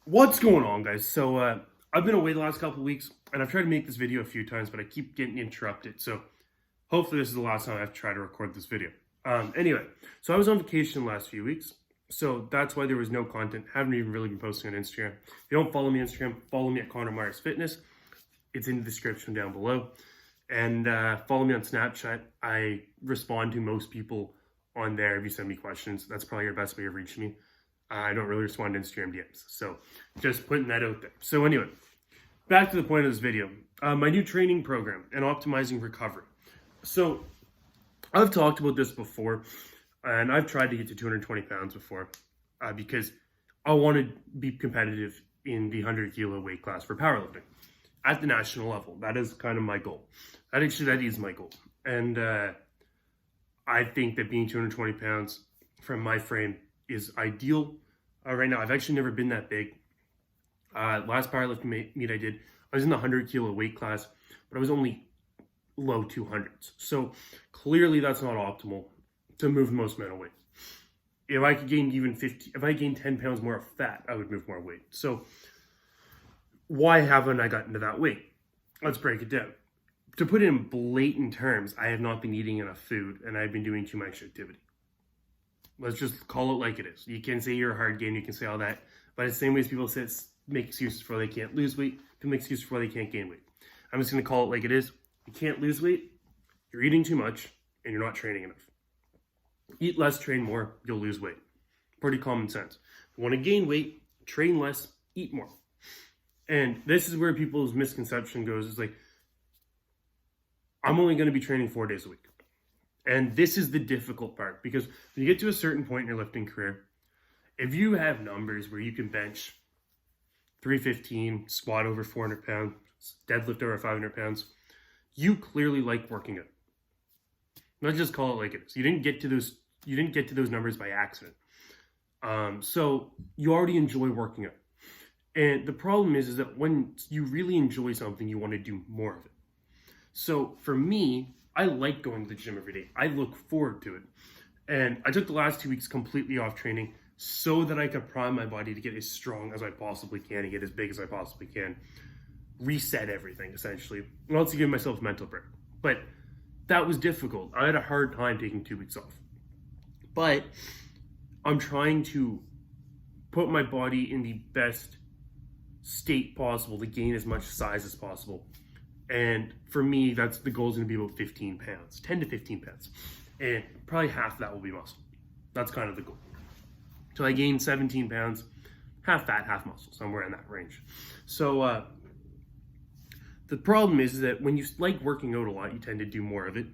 What's going on, guys? I've been away the last couple of weeks, and I've tried to make this video a few times, but I keep getting interrupted. So hopefully this is the last time I have to try to record this video. Anyway, so I was on vacation the last few weeks, so that's why there was no content. Haven't even really been posting on Instagram. If you don't follow me on Instagram, follow me at Connor Myers Fitness. It's in the description down below. And follow me on Snapchat. I respond to most people on there if you send me questions. That's probably your best way of reaching me. I don't really respond to Instagram DMs. So just putting that out there. So anyway, back to the point of this video. My new training program and optimizing recovery. So I've talked about this before, and I've tried to get to 220 pounds before because I want to be competitive in the 100 kilo weight class for powerlifting at the national level. That is kind of my goal. That is my goal. And I think that being 220 pounds from my frame is ideal. Right now, I've actually never been that big. Last powerlifting meet I did, I was in the 100 kilo weight class, but I was only low 200s. So clearly that's not optimal to move the most amount of weight. If I could gain if I gained 10 pounds more of fat, I would move more weight. So why haven't I gotten to that weight? Let's break it down. To put it in blatant terms, I have not been eating enough food and I've been doing too much activity. Let's just call it like it is. You can say you're a hard gainer, you can say all that, but it's the same way as people make excuses for why they can't lose weight, people make excuses for why they can't gain weight. I'm just going to call it like it is. You can't lose weight, you're eating too much, and you're not training enough. Eat less, train more, you'll lose weight. Pretty common sense. If you want to gain weight, train less, eat more. And this is where people's misconception goes. It's like, I'm only going to be training 4 days a week. And this is the difficult part, because when you get to a certain point in your lifting career, if you have numbers where you can bench 315, squat over 400 pounds, deadlift over 500 pounds, you clearly like working out. Let's just call it like it is. You didn't get to those numbers by accident. So you already enjoy working out. And the problem is that when you really enjoy something, you want to do more of it. So for me, I like going to the gym every day. I look forward to it. And I took the last 2 weeks completely off training so that I could prime my body to get as strong as I possibly can and get as big as I possibly can. Reset everything, essentially. And also give myself a mental break. But that was difficult. I had a hard time taking 2 weeks off. But I'm trying to put my body in the best state possible to gain as much size as possible. And for me, that's the goal is going to be about 15 pounds, 10 to 15 pounds. And probably half of that will be muscle. That's kind of the goal. So I gain 17 pounds, half fat, half muscle, somewhere in that range. So the problem is that when you like working out a lot, you tend to do more of it.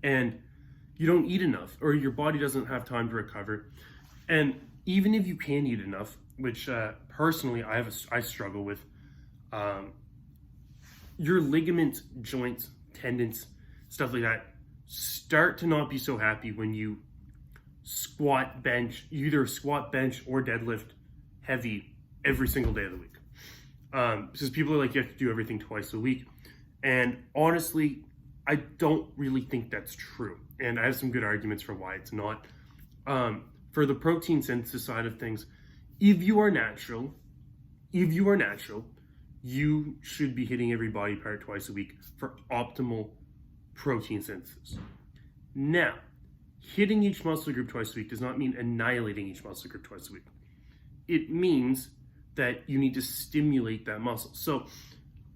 And you don't eat enough, or your body doesn't have time to recover. And even if you can eat enough, which personally I struggle with, your ligaments, joints, tendons, stuff like that, start to not be so happy when you squat, bench, you either squat, bench, or deadlift heavy every single day of the week. Because people are like, you have to do everything twice a week. And honestly, I don't really think that's true. And I have some good arguments for why it's not. For the protein synthesis side of things, if you are natural, you should be hitting every body part twice a week for optimal protein synthesis. Now, hitting each muscle group twice a week does not mean annihilating each muscle group twice a week. It means that you need to stimulate that muscle. So,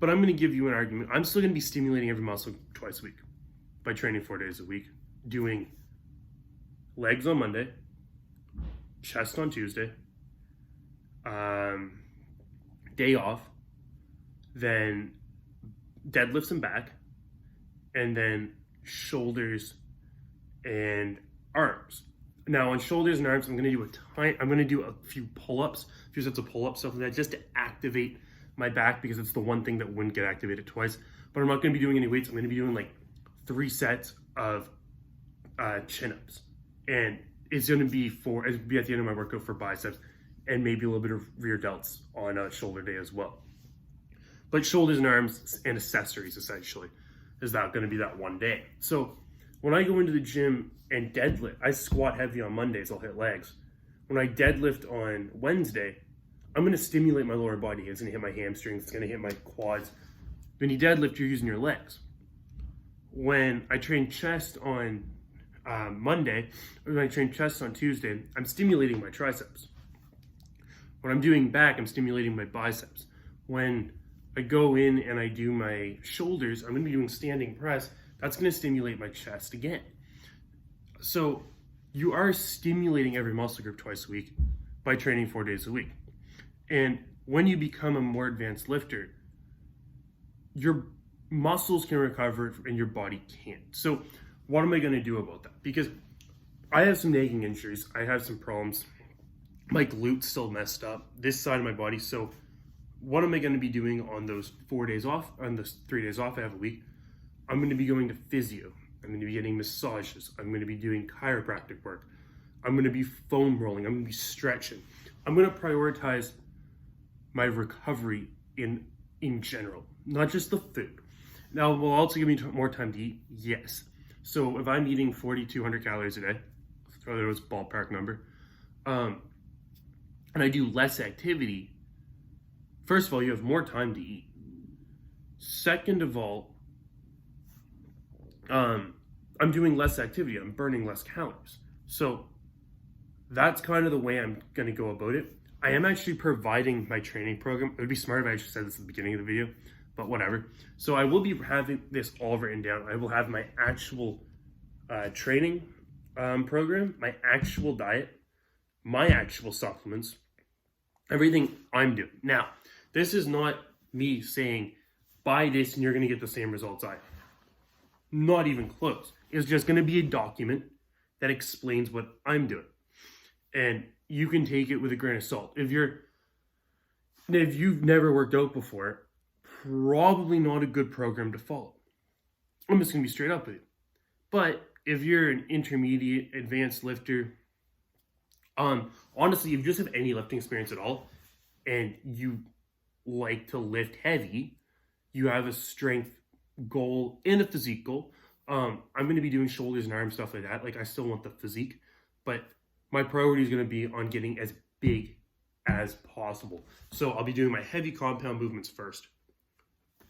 but I'm going to give you an argument. I'm still going to be stimulating every muscle twice a week by training 4 days a week, doing legs on Monday, chest on Tuesday, day off, then deadlifts and back, and then shoulders and arms. Now on shoulders and arms, I'm going to do a few pull-ups, a few sets of pull-ups, stuff like that, just to activate my back, because it's the one thing that wouldn't get activated twice. But I'm not going to be doing any weights. I'm going to be doing like 3 sets of chin-ups, and it's going to be at the end of my workout for biceps, and maybe a little bit of rear delts on a shoulder day as well. But shoulders and arms and accessories, essentially, is that going to be that one day. So when I go into the gym and deadlift, I squat heavy on Mondays, I'll hit legs. When I deadlift on Wednesday, I'm going to stimulate my lower body. It's going to hit my hamstrings. It's going to hit my quads. When you deadlift, you're using your legs. When I train chest on Monday, or when I train chest on Tuesday, I'm stimulating my triceps. When I'm doing back, I'm stimulating my biceps. When I go in and I do my shoulders, I'm going to be doing standing press. That's going to stimulate my chest again. So you are stimulating every muscle group twice a week by training 4 days a week. And when you become a more advanced lifter, your muscles can recover and your body can't. So what am I going to do about that? Because I have some nagging injuries. I have some problems. My glute's still messed up, this side of my body. So what am I going to be doing on those 4 days off, on those 3 days off I have a week? I'm going to be going to physio. I'm going to be getting massages. I'm going to be doing chiropractic work. I'm going to be foam rolling. I'm going to be stretching. I'm going to prioritize my recovery in general, not just the food. Now, will also give me more time to eat? Yes. So if I'm eating 4,200 calories a day, throw that as a ballpark number, and I do less activity, first of all, you have more time to eat. Second of all, I'm doing less activity. I'm burning less calories. So that's kind of the way I'm going to go about it. I am actually providing my training program. It would be smart if I actually said this at the beginning of the video, but whatever. So I will be having this all written down. I will have my actual training program, my actual diet, my actual supplements, everything I'm doing. Now, this is not me saying, buy this and you're going to get the same results I have. Not even close. It's just going to be a document that explains what I'm doing. And you can take it with a grain of salt. If you've never worked out before, probably not a good program to follow. I'm just going to be straight up with you. But if you're an intermediate, advanced lifter, honestly, if you just have any lifting experience at all, and you like to lift heavy, you have a strength goal and a physique goal. I'm going to be doing shoulders and arm stuff like that. Like, I still want the physique, but my priority is going to be on getting as big as possible. So I'll be doing my heavy compound movements first.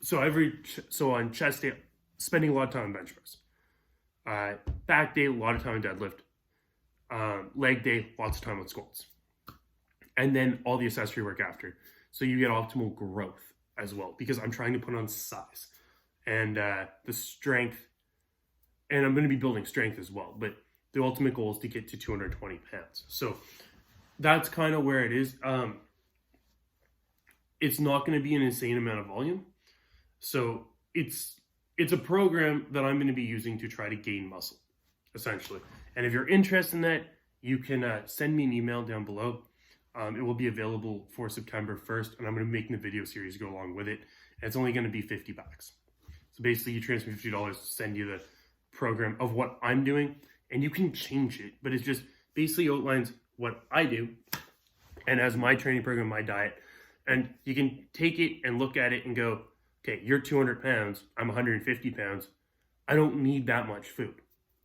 So on chest day, spending a lot of time on bench press. Back day, a lot of time on deadlift. Leg day, lots of time on squats. And then all the accessory work after. So you get optimal growth as well, because I'm trying to put on size and the strength. And I'm going to be building strength as well. But the ultimate goal is to get to 220 pounds. So that's kind of where it is. It's not going to be an insane amount of volume. So it's a program that I'm going to be using to try to gain muscle, essentially. And if you're interested in that, you can send me an email down below. It will be available for September 1st, and I'm going to be making a video series to go along with it. And it's only going to be $50. So basically, you transfer $50 to send you the program of what I'm doing, and you can change it, but it's just basically outlines what I do and as my training program, my diet. And you can take it and look at it and go, okay, you're 200 pounds, I'm 150 pounds. I don't need that much food,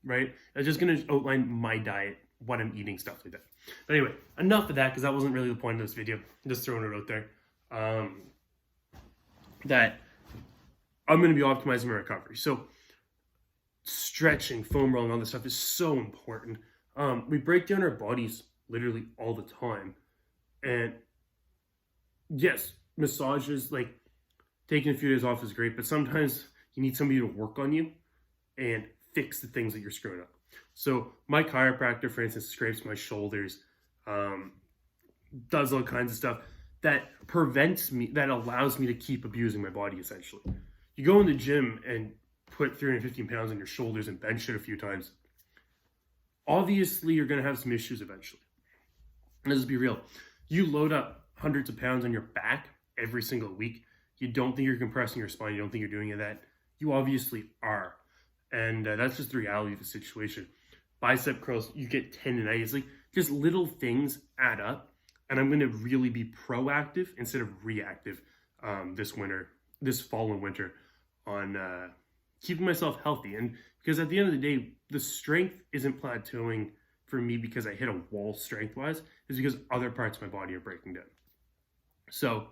right? I'm just going to outline my diet, what I'm eating, stuff like that. But anyway, enough of that, because that wasn't really the point of this video. I'm just throwing it out there. That I'm going to be optimizing my recovery. So stretching, foam rolling, all this stuff is so important. We break down our bodies literally all the time. And yes, massages, like taking a few days off is great, but sometimes you need somebody to work on you and fix the things that you're screwing up. So my chiropractor, for instance, scrapes my shoulders, does all kinds of stuff that prevents me, that allows me to keep abusing my body, essentially. You go in the gym and put 315 pounds on your shoulders and bench it a few times. Obviously, you're going to have some issues eventually. Let's be real. You load up hundreds of pounds on your back every single week. You don't think you're compressing your spine. You don't think you're doing that. You obviously are. And that's just the reality of the situation. Bicep curls, you get tendinitis. Like, just little things add up. And I'm going to really be proactive instead of reactive this fall and winter on keeping myself healthy. And because at the end of the day, the strength isn't plateauing for me because I hit a wall strength-wise. It's because other parts of my body are breaking down. So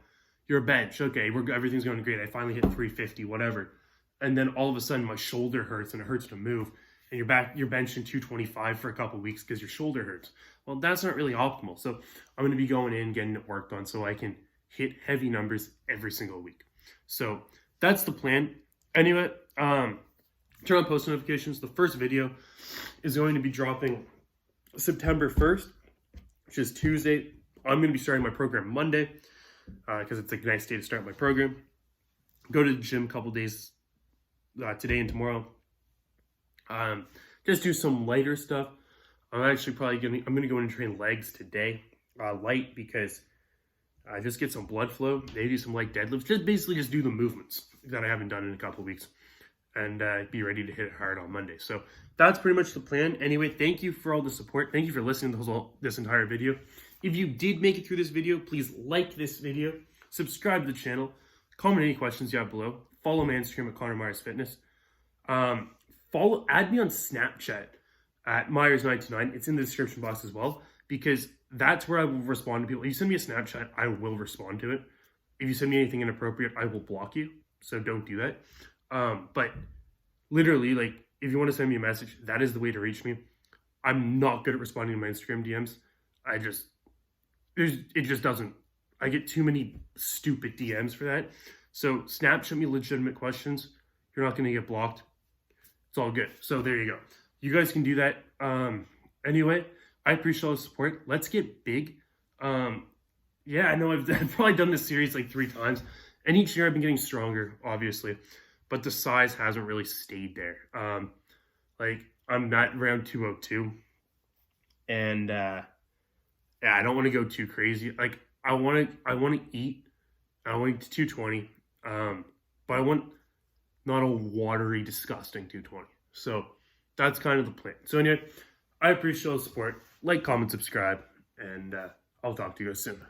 your bench, okay, everything's going great. I finally hit 350, whatever. And then all of a sudden my shoulder hurts and it hurts to move. And you're benching 225 for a couple weeks because your shoulder hurts. Well, that's not really optimal. So I'm going to be going in, getting it worked on so I can hit heavy numbers every single week. So that's the plan. Anyway, turn on post notifications. The first video is going to be dropping September 1st, which is Tuesday. I'm going to be starting my program Monday because it's a nice day to start my program. Go to the gym a couple days today and tomorrow. Just do some lighter stuff. I'm going to go in and train legs today, light, because I just get some blood flow. Maybe some light deadlifts. Just do the movements that I haven't done in a couple weeks, and be ready to hit it hard on Monday. So that's pretty much the plan. Anyway, thank you for all the support. Thank you for listening to this entire video. If you did make it through this video, please like this video, subscribe to the channel, comment any questions you have below, follow my Instagram at Connor Myers Fitness. Add me on Snapchat at Myers929. It's in the description box as well, because that's where I will respond to people. If you send me a Snapchat, I will respond to it. If you send me anything inappropriate, I will block you. So don't do that. But literally, like, if you want to send me a message, that is the way to reach me. I'm not good at responding to my Instagram DMs. It just doesn't. I get too many stupid DMs for that. So Snapchat me legitimate questions. You're not going to get blocked. It's all good. So there you go. You guys can do that. Anyway, I appreciate all the support. Let's get big. Yeah, I know I've probably done this series like 3 times. And each year I've been getting stronger, obviously. But the size hasn't really stayed there. Like, I'm not around 202. And yeah, I don't want to go too crazy. Like, I want to eat. I want to eat to 220. But I want not a watery, disgusting 220. So that's kind of the plan. So anyway, I appreciate all the support. Like, comment, subscribe, and I'll talk to you guys soon.